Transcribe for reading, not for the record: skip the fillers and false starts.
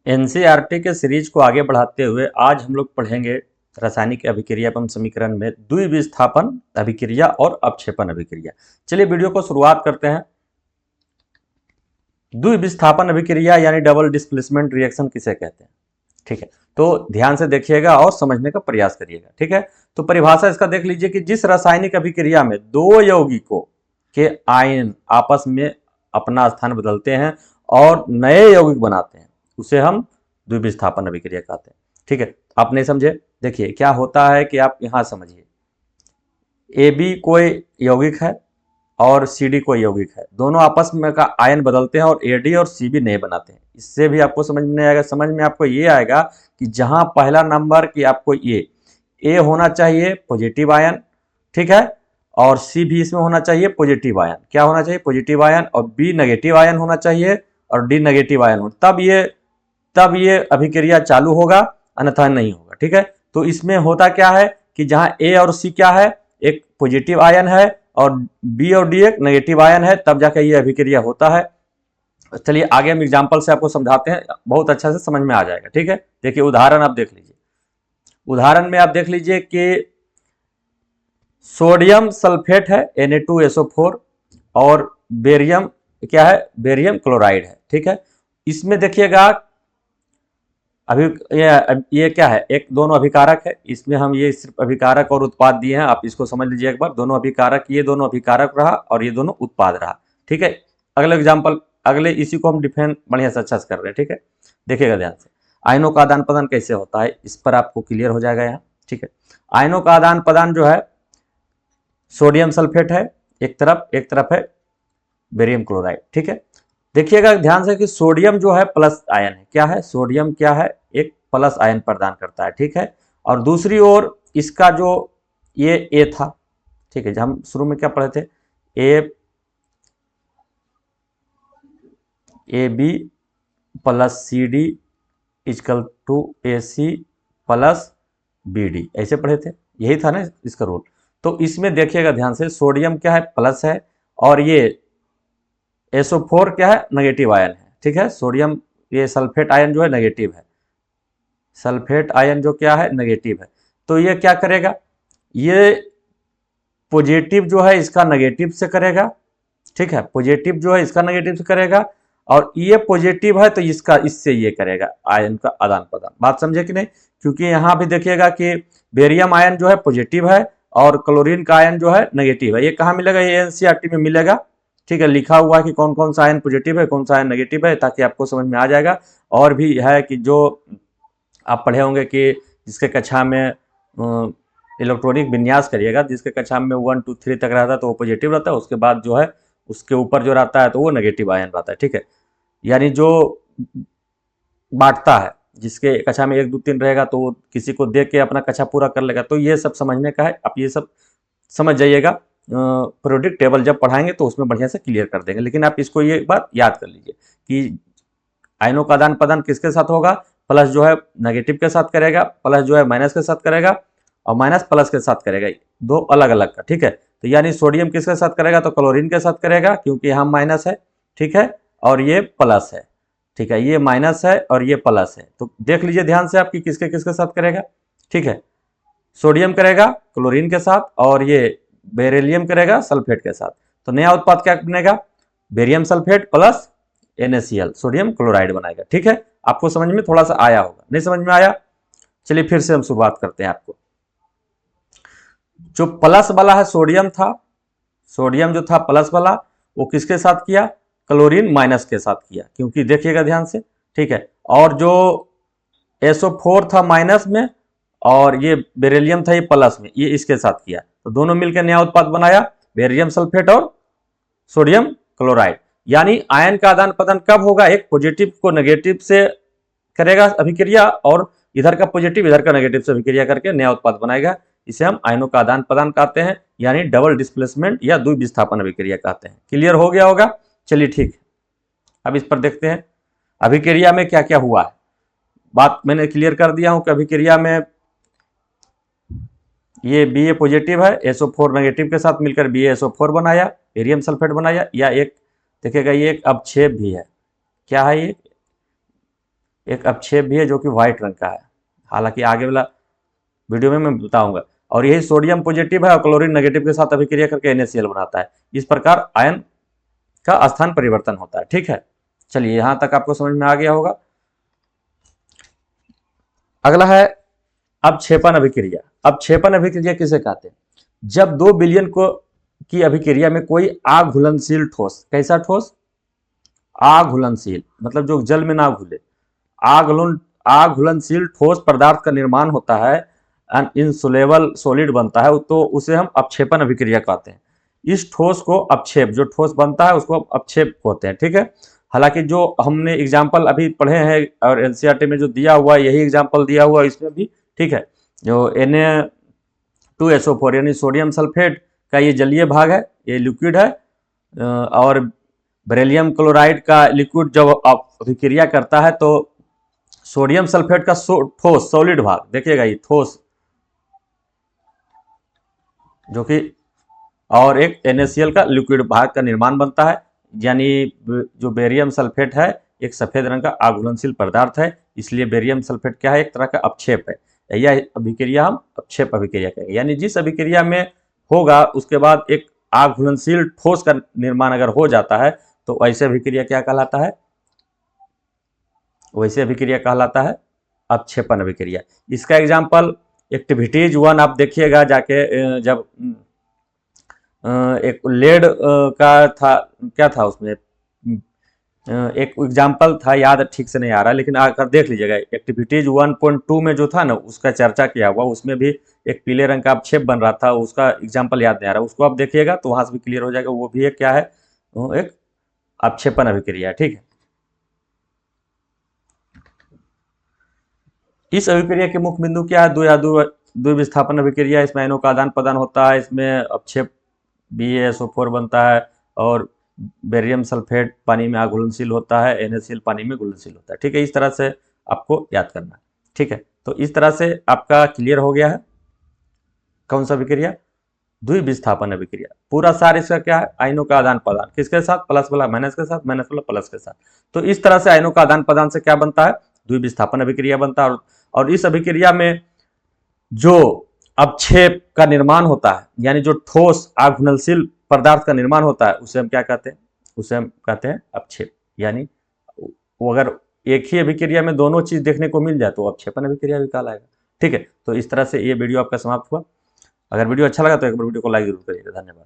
NCERT के series को आगे बढ़ाते हुए आज हम लोग पढ़ेंगे रासायनिक अभिक्रिया एवं समीकरण में द्विविस्थापन अभिक्रिया और अपक्षेपण अभिक्रिया। चलिए वीडियो को शुरुआत करते हैं। द्विविस्थापन अभिक्रिया यानी डबल डिस्प्लेसमेंट रिएक्शन किसे कहते हैं, ठीक है। तो ध्यान से देखिएगा और समझने का प्रयास करिएगा, ठीक है। तो परिभाषा इसका देख लीजिए कि जिस रासायनिक अभिक्रिया में दो यौगिकों के आयन आपस में अपना स्थान बदलते हैं और नए यौगिक बनाते हैं उसे हम द्विविस्थापन अभिक्रिया कहते हैं, ठीक है। आप नहीं समझे, देखिए क्या होता है कि आप यहां समझिए, ए बी कोई यौगिक है और सी डी कोई यौगिक है, दोनों आपस में का आयन बदलते हैं और ए डी और सी बी नहीं बनाते हैं। इससे भी आपको समझ में नहीं आएगा, समझ में आपको ये आएगा कि जहां पहला नंबर कि आपको ए होना चाहिए पॉजिटिव आयन, ठीक है, और सी भी इसमें होना चाहिए पॉजिटिव आयन। क्या होना चाहिए? Positive ion. और बी नेगेटिव आयन होना चाहिए और डी नेगेटिव आयन हो, तब ये अभिक्रिया चालू होगा, अन्यथा नहीं होगा, ठीक है। तो इसमें होता क्या है कि जहां ए और सी क्या है, एक पॉजिटिव आयन है और बी और डी एक नेगेटिव आयन है, तब जाकर ये अभिक्रिया होता है। चलिए आगे हम एग्जांपल से आपको समझाते हैं, बहुत अच्छा से समझ में आ जाएगा, ठीक है। देखिए उदाहरण आप देख लीजिए, उदाहरण में आप देख लीजिए कि सोडियम सल्फेट है Na2SO4 और बेरियम क्या है, बेरियम क्लोराइड है, ठीक है। इसमें देखिएगा अभी ये क्या है, एक दोनों अभिकारक है, इसमें हम ये सिर्फ अभिकारक और उत्पाद दिए हैं, आप इसको समझ लीजिए एक बार। दोनों अभिकारक, ये दोनों अभिकारक रहा और ये दोनों उत्पाद रहा, ठीक है। अगले एग्जाम्पल, अगले इसी को हम डिफेंड बढ़िया से अच्छा से कर रहे हैं, ठीक है। देखिएगा ध्यान से, आयनों का आदान प्रदान कैसे होता है इस पर आपको क्लियर हो जाएगा यहाँ, ठीक है। आयनों का आदान प्रदान जो है, सोडियम सल्फेट है एक तरफ है बेरियम क्लोराइड, ठीक है। देखिएगा ध्यान से कि सोडियम जो है प्लस आयन है, क्या है, सोडियम क्या है, एक प्लस आयन प्रदान करता है, ठीक है। और दूसरी ओर इसका जो ये ए था, ठीक है, जब हम शुरू में क्या पढ़े थे, A B plus C D equal to A C plus B D, ऐसे पढ़े थे, यही था ना इसका रूल। तो इसमें देखिएगा ध्यान से, सोडियम क्या है, प्लस है, और ये SO4 क्या है, नेगेटिव आयन है, ठीक है। सोडियम ये सल्फेट आयन जो है नेगेटिव है, सल्फेट आयन जो क्या है नेगेटिव है। तो ये क्या करेगा, ये पॉजिटिव जो है इसका नेगेटिव से करेगा, ठीक है, पॉजिटिव जो है इसका नेगेटिव से करेगा, और ये पॉजिटिव है तो इसका इससे ये करेगा आयन का आदान प्रदान। बात समझे कि नहीं? क्योंकि यहाँ भी देखिएगा कि बेरियम आयन जो है पॉजिटिव है और क्लोरीन का आयन जो है नेगेटिव है। ये कहाँ मिलेगा? ये एनसीईआरटी में मिलेगा, ठीक है, लिखा हुआ है कि कौन कौन सा आयन पॉजिटिव है, कौन सा आयन नेगेटिव है, ताकि आपको समझ में आ जाएगा। और भी है कि जो आप पढ़े होंगे कि जिसके कक्षा में इलेक्ट्रॉनिक विन्यास करिएगा, जिसके कक्षा में 1 2 3 तक रहता है तो वो पॉजिटिव रहता है, उसके बाद जो है उसके ऊपर जो रहता है तो वो नेगेटिव आयन रहता है, ठीक है। यानी जो बांटता है, जिसके कक्षा में 1 2 3 रहेगा तो वो किसी को देख के अपना कक्षा पूरा कर लेगा। तो ये सब समझने का है, आप ये सब समझ जाइएगा, पीरियोडिक टेबल जब पढ़ाएंगे तो उसमें बढ़िया से क्लियर कर देंगे। लेकिन आप इसको ये बात याद कर लीजिए कि आयनों का आदान प्रदान किसके साथ होगा, प्लस जो है नेगेटिव के साथ करेगा, प्लस जो है माइनस के साथ करेगा, और माइनस प्लस के साथ करेगा, दो अलग अलग का, ठीक है। तो यानी सोडियम किसके साथ करेगा, तो क्लोरीन के साथ करेगा, क्योंकि यहाँ माइनस है, ठीक है, और ये प्लस है, ठीक है, ये माइनस है और ये प्लस है। तो देख लीजिए ध्यान से आपकी किसके किसके साथ करेगा, ठीक है। सोडियम करेगा क्लोरीन के साथ और ये बेरिलियम करेगा सल्फेट के साथ। तो नया उत्पाद क्या बनेगा, barium sulphate plus NaCl, sodium chloride बनाएगा, ठीक है। आपको समझ में थोड़ा सा आया होगा, नहीं समझ में आया? चलिए फिर से हम शुरुआत करते हैं। आपको जो प्लस वाला है सोडियम था, सोडियम जो था प्लस वाला, वो किसके साथ किया, क्लोरीन माइनस के साथ किया, क्योंकि देखिएगा ध्यान से, ठीक है। और जो SO4 था माइनस में और ये बेरिलियम था ये प्लस में, ये इसके साथ किया, तो दोनों मिलकर नया उत्पाद बनाया, बेरियम सल्फेट और सोडियम क्लोराइड। यानी आयन का आदान प्रदान कब होगा, एक पॉजिटिव को नेगेटिव से करेगा अभिक्रिया, और इधर का पॉजिटिव इधर का नेगेटिव से अभिक्रिया करके नया उत्पाद बनाएगा। इसे हम आयनों का आदान प्रदान कहते हैं, यानी डबल डिस्प्लेसमेंट या द्विविस्थापन अभिक्रिया कहते हैं। क्लियर हो गया होगा? चलिए ठीक है, अब इस पर देखते हैं अभिक्रिया में क्या क्या हुआ है। बात मैंने क्लियर कर दिया हूं कि अभिक्रिया में ये Ba पॉजिटिव है, SO4 नेगेटिव के साथ मिलकर BaSO4 बनाया, बेरियम सल्फेट बनाया, या एक देखिएगा ये एक अवक्षेप भी है, क्या है ये, एक अपक्षेप भी है जो कि व्हाइट रंग का है, हालांकि आगे वाला वीडियो में मैं बताऊंगा। और यही सोडियम पॉजिटिव है और क्लोरीन नेगेटिव के साथ अभिक्रिया करके NaCl बनाता है। इस प्रकार आयन का स्थान परिवर्तन होता है। ठीक है, चलिए यहां तक आपको समझ में आ गया होगा। अगला है अपक्षेपण अभिक्रिया। अपक्षेपण अभिक्रिया किसे कहते हैं? जब 2 विलयन को की अभिक्रिया में कोई अघुलनशील ठोस, कैसा ठोस? अघुलनशील, मतलब जो जल में ना घुले, अघुलनशील ठोस पदार्थ का निर्माण होता है, इनसोलेबल सॉलिड बनता है, तो उसे हम अपक्षेपण अभिक्रिया कहते हैं। इस ठोस को अपक्षेप, जो ठोस बनता है उसको अपक्षेप कहते हैं। ठीक है, हालांकि जो हमने एग्जाम्पल अभी पढ़े हैं और एनसीईआरटी में जो दिया हुआ है यही एग्जाम्पल दिया हुआ है इसमें भी। ठीक है, जो Na2SO4 यानी सोडियम सल्फेट का ये जलीय भाग है, ये लिक्विड है, और बेरिलियम क्लोराइड का लिक्विड जब अभिक्रिया करता है तो सोडियम सल्फेट का ठोस सॉलिड भाग, देखिएगा ये ठोस, जो कि और एक NaCl का लिक्विड भाग का निर्माण बनता है। यानी जो बेरियम सल्फेट है एक सफेद रंग का अघुलनशील पदार्थ है, इसलिए बेरियम सल्फेट क्या है? एक तरह का अपक्षेप है। यह अभिक्रिया हम अपक्षेप अभिक्रिया कहेंगे। यानी जिस अभिक्रिया में होगा उसके बाद एक अघुलनशील ठोस का निर्माण अगर हो जाता है तो ऐसे अभिक्रिया क्या कहलाता है? वैसे अभिक्रिया कहलाता है अपक्षेपण अभिक्रिया। इसका एग्जाम्पल एक्टिविटीज 1 आप देखिएगा जाके, जब एक लेड का था, क्या था उसमें, एक एग्जाम्पल था, याद ठीक से नहीं आ रहा, लेकिन आकर देख लीजिएगा। एक्टिविटीज 1.2 में जो था ना उसका चर्चा किया हुआ, उसमें भी एक पीले रंग का अपक्षेप बन रहा था, उसका एग्जाम्पल याद नहीं आ रहा, उसको आप देखिएगा तो वहां से भी क्लियर हो जाएगा। वो भी एक क्या है? वो एक अपक्षेपण अभिक्रिया है। ठीक है, इस अभिक्रिया के मुख्य बिंदु क्या है? द्विविस्थापन अभिक्रिया। इसमें आयनों का आदान प्रदान होता है, इसमें अपक्षेप BaSO4 बनता है और बेरियम सल्फेट पानी में अघुलनशील होता है, NaCl पानी में घुलनशील होता है। ठीक है, इस तरह से आपको याद करना है। ठीक है, तो इस तरह से आपका क्लियर हो गया है कौन सा अभिक्रिया? द्विविस्थापन अभिक्रिया। पूरा सार इसका क्या है? आयनों का आदान प्रदान, किसके साथ? प्लस वाला माइनस के साथ, माइनस वाला प्लस के साथ। तो इस तरह से आयनों का आदान प्रदान से क्या बनता है? द्विविस्थापन अभिक्रिया बनता है। और इस अभिक्रिया में जो अपक्षेप का निर्माण होता है, यानी जो ठोस अघुलनशील पदार्थ का निर्माण होता है, उसे हम क्या कहते हैं? उसे हम कहते हैं अपक्षेप। यानी वो अगर एक ही अभिक्रिया में दोनों चीज देखने को मिल जाए तो अपक्षेपण अभिक्रिया भी कहलाएगा। ठीक है, तो इस तरह से ये वीडियो आपका समाप्त हुआ। अगर वीडियो अच्छा लगा तो एक बार वीडियो को लाइक जरूर करिएगा। धन्यवाद।